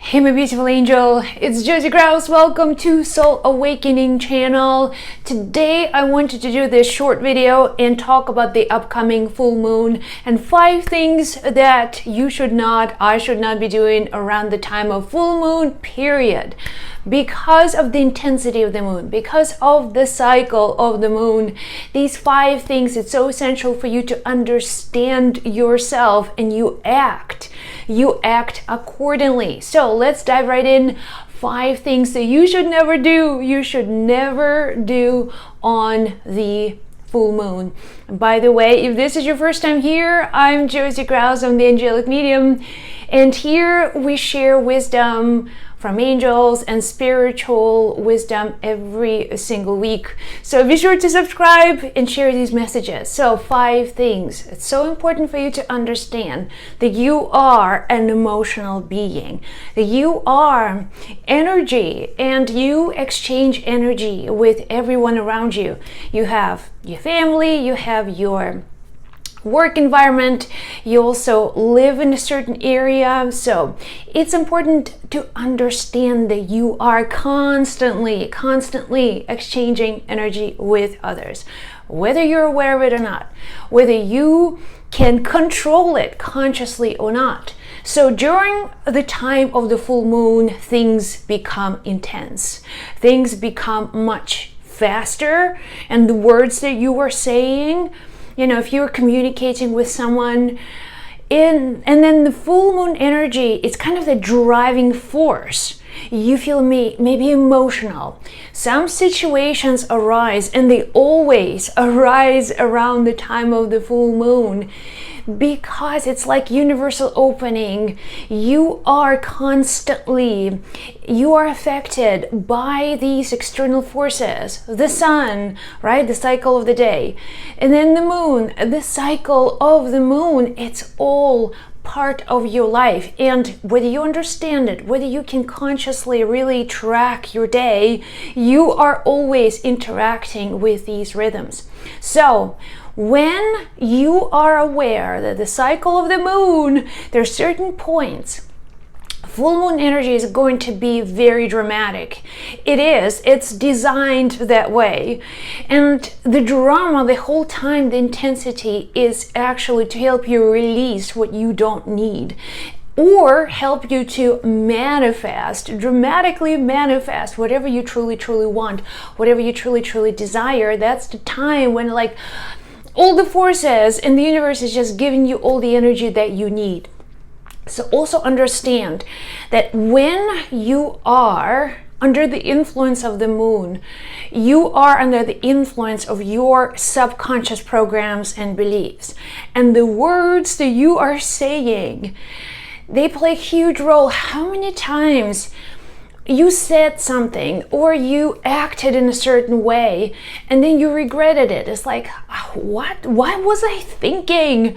Hey my beautiful angel, it's Josie Grouse. Welcome to Soul Awakening channel. Today I wanted to do this short video and talk about the upcoming full moon and 5 things that I should not be doing around the time of full moon period. Because of the intensity of the moon, because of the cycle of the moon, these 5 things, it's so essential for you to understand yourself and you act accordingly. So let's dive right in. 5 things that you should never do on the full moon. And by the way, if this is your first time here, I'm Josie Grouse. I'm the angelic medium, and here we share wisdom from angels and spiritual wisdom every single week. So be sure to subscribe and share these messages. So 5 things. It's so important for you to understand that you are an emotional being, that you are energy, and you exchange energy with everyone around you. You have your family, you have your work environment, you also live in a certain area. So it's important to understand that you are constantly exchanging energy with others, whether you're aware of it or not, whether you can control it consciously or not. So during the time of the full moon, things become intense, things become much faster, and the words that you are saying, if you're communicating with someone and then the full moon energy, it's kind of the driving force. You feel maybe emotional. Some situations arise, and they always arise around the time of the full moon, because it's like universal opening. You are affected by these external forces. The sun, right? The cycle of the day. And then the moon, the cycle of the moon. It's all part of your life. And whether you understand it, whether you can consciously really track your day, you are always interacting with these rhythms. So when you are aware that the cycle of the moon, there are certain points, full moon energy is going to be very dramatic. It's designed that way. And the drama, the whole time, the intensity is actually to help you release what you don't need, or help you to dramatically manifest whatever you truly want, whatever you truly desire. That's the time when all the forces in the universe is just giving you all the energy that you need. So also understand that when you are under the influence of the moon, you are under the influence of your subconscious programs and beliefs. And the words that you are saying, they play a huge role. How many times you said something or you acted in a certain way and then you regretted it? It's like, what was I thinking?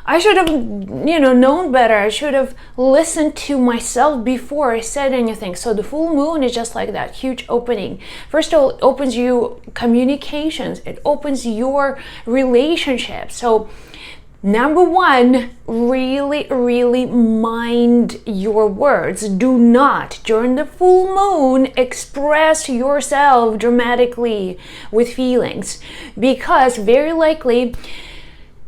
I should have known better. I should have listened to myself before I said anything. So the full moon is just like that huge opening. First of all, it opens you communications, it opens your relationship. So number 1, really mind your words. Do not, during the full moon, express yourself dramatically with feelings, because very likely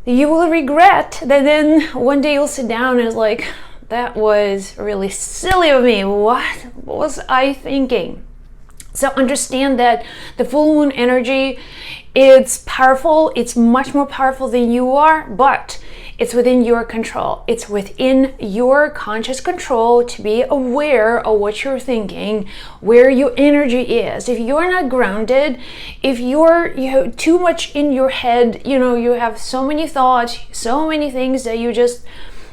you will regret that. Then one day you'll sit down and it's like, that was really silly of me. What was I thinking? So understand that the full moon energy, it's powerful. It's much more powerful than you are, but it's within your control. It's within your conscious control to be aware of what you're thinking, where your energy is. If you're not grounded, if you have too much in your head, you have so many thoughts, so many things that you just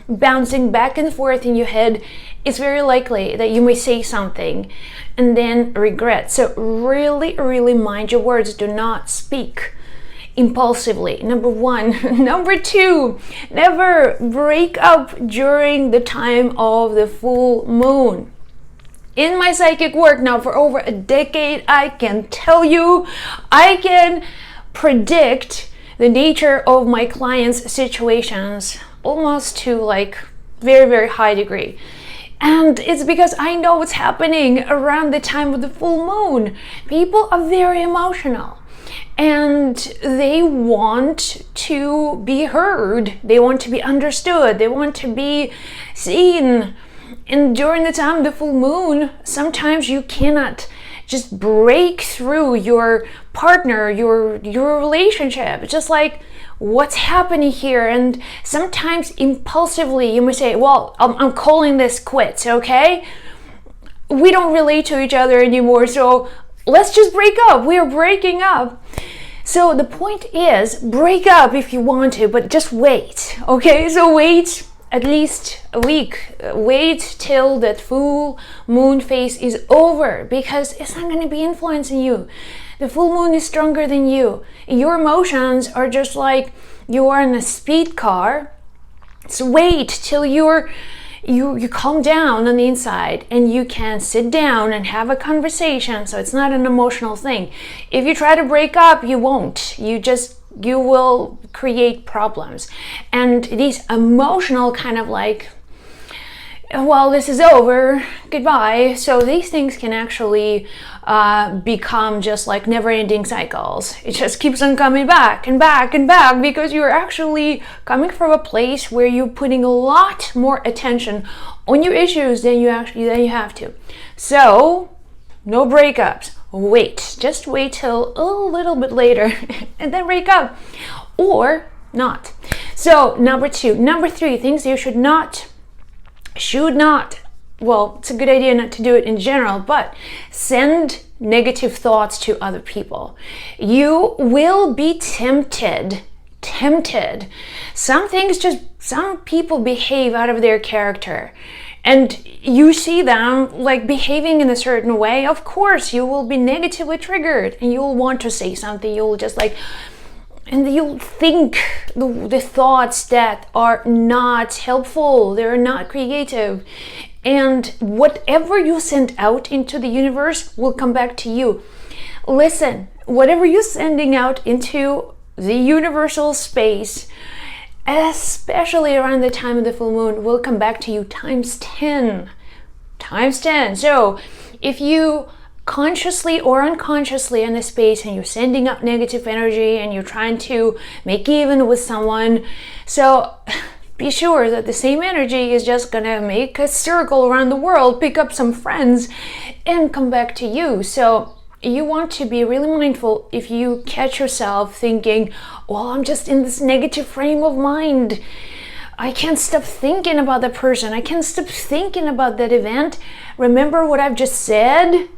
bouncing back and forth in your head, it's very likely that you may say something and then regret. So really mind your words. Do not speak impulsively. Number 1. Number 2, never break up during the time of the full moon. In my psychic work now for over a decade, I can tell you, I can predict the nature of my clients' situations almost to very high degree. And it's because I know what's happening around the time of the full moon. People are very emotional and they want to be heard. They want to be understood. They want to be seen. And during the time of the full moon, sometimes you cannot just break through your partner, your relationship. It's just like, what's happening here? And sometimes impulsively you may say, well, I'm calling this quits, okay? We don't relate to each other anymore, so let's just break up. We are breaking up. So the point is, break up if you want to, but just wait, okay? So wait at least a week. Wait till that full moon phase is over, because it's not going to be influencing you. The full moon is stronger than you. Your emotions are just like you are in a speed car. So wait till you calm down on the inside and you can sit down and have a conversation, so it's not an emotional thing. If you try to break up, you won't. You will create problems. And these emotional kind of like, well, this is over, goodbye. So these things can actually become just like never-ending cycles. It just keeps on coming back and back and back, because you're actually coming from a place where you're putting a lot more attention on your issues than you have to. So no breakups. Wait, just wait till a little bit later and then break up, or not. So number 3, things you should not, well, it's a good idea not to do it in general, but send negative thoughts to other people. You will be tempted. Some people behave out of their character, and you see them like behaving in a certain way. Of course, you will be negatively triggered and you'll want to say something. You'll just like, and you'll think the thoughts that are not helpful, they're not creative. And whatever you send out into the universe will come back to you. Listen, whatever you're sending out into the universal space, especially around the time of the full moon, will come back to you times 10. So if you consciously or unconsciously in a space and you're sending up negative energy and you're trying to make even with someone, so be sure that the same energy is just gonna make a circle around the world, pick up some friends, and come back to you. So you want to be really mindful if you catch yourself thinking, well, I'm just in this negative frame of mind. I can't stop thinking about that person. I can't stop thinking about that event. Remember what I've just said,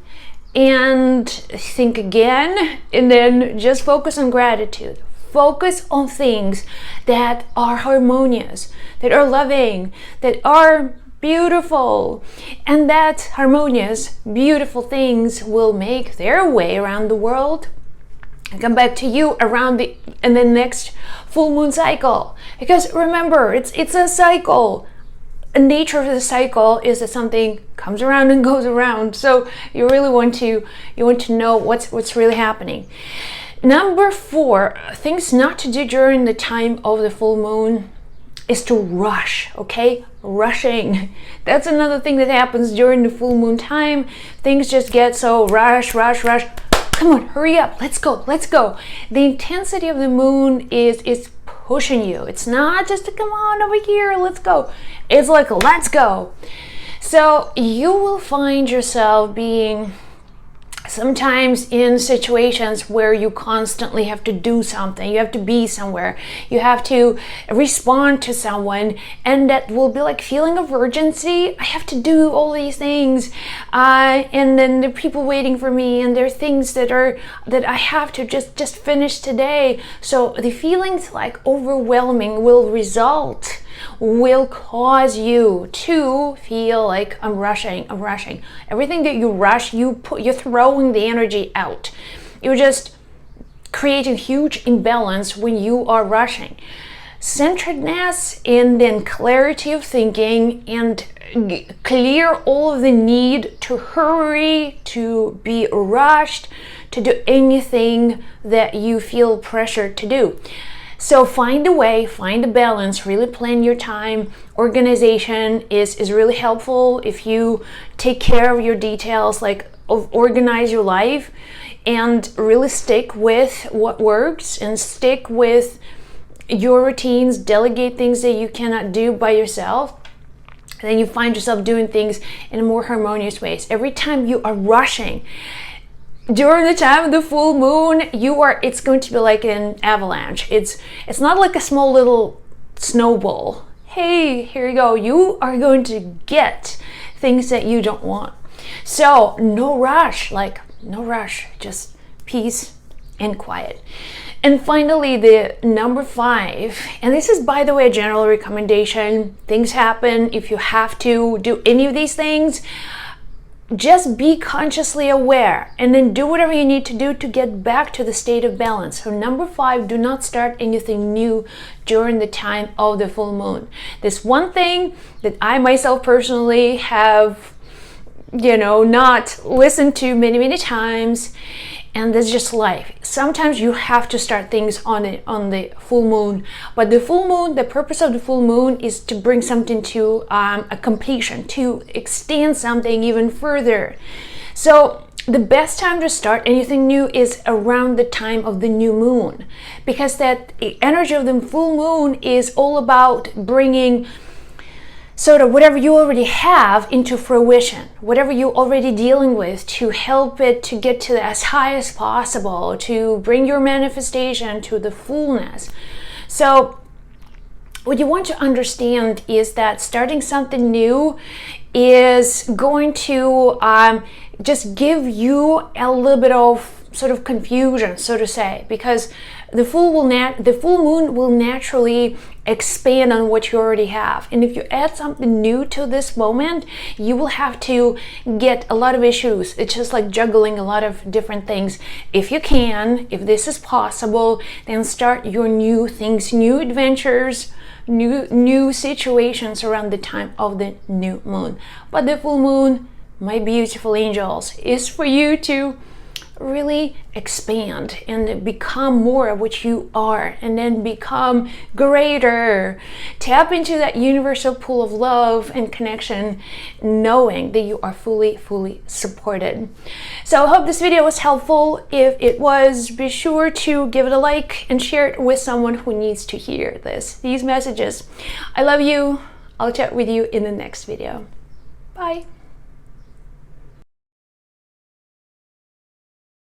and think again, and then just focus on gratitude. Focus on things that are harmonious, that are loving, that are beautiful, and that harmonious, beautiful things will make their way around the world and come back to you in the next full moon cycle. Because remember, it's a cycle. The nature of the cycle is that something comes around and goes around. So you really want to know what's really happening. Number 4, things not to do during the time of the full moon is to rush, okay? Rushing. That's another thing that happens during the full moon time. Things just get so rush. Come on, hurry up, let's go. The intensity of the moon is pushing you. It's not just to come on over here, let's go. It's like, let's go. So you will find yourself being sometimes in situations where you constantly have to do something, you have to be somewhere, you have to respond to someone, and that will be like feeling of urgency. I have to do all these things, and then there are people waiting for me, and there are things that I have to just finish today. So the feelings like overwhelming will cause you to feel like I'm rushing. Everything that you rush, you're throwing the energy out. You're just creating huge imbalance when you are rushing. Centeredness and then clarity of thinking, and clear all of the need to hurry, to be rushed, to do anything that you feel pressured to do. So find a way, find a balance, really plan your time. Organization is really helpful if you take care of your details, like organize your life and really stick with what works and stick with your routines, delegate things that you cannot do by yourself. And then you find yourself doing things in a more harmonious ways. Every time you are rushing, during the time of the full moon, it's going to be like an avalanche. It's not like a small little snowball. Hey, here you go. You are going to get things that you don't want. So no rush, just peace and quiet. And finally, the number 5, and this is, by the way, a general recommendation. Things happen. If you have to do any of these things, just be consciously aware and then do whatever you need to do to get back to the state of balance. So number 5, do not start anything new during the time of the full moon. This one thing that I myself personally have, not listened to many times, and that's just life. Sometimes you have to start things on the full moon, but the full moon, the purpose of the full moon is to bring something to a completion, to extend something even further. So the best time to start anything new is around the time of the new moon, because that energy of the full moon is all about bringing sort of whatever you already have into fruition, whatever you're already dealing with, to help it to get to as high as possible, to bring your manifestation to the fullness. So what you want to understand is that starting something new is going to just give you a little bit of sort of confusion, so to say, because the full moon will naturally expand on what you already have. And if you add something new to this moment, you will have to get a lot of issues. It's just like juggling a lot of different things. If this is possible, then start your new things, new adventures, new situations around the time of the new moon. But the full moon, my beautiful angels, is for you to really expand and become more of what you are, and then become greater. Tap into that universal pool of love and connection, knowing that you are fully supported. So I hope this video was helpful. If it was, be sure to give it a like and share it with someone who needs to hear these messages. I love you. I'll chat with you in the next video. Bye.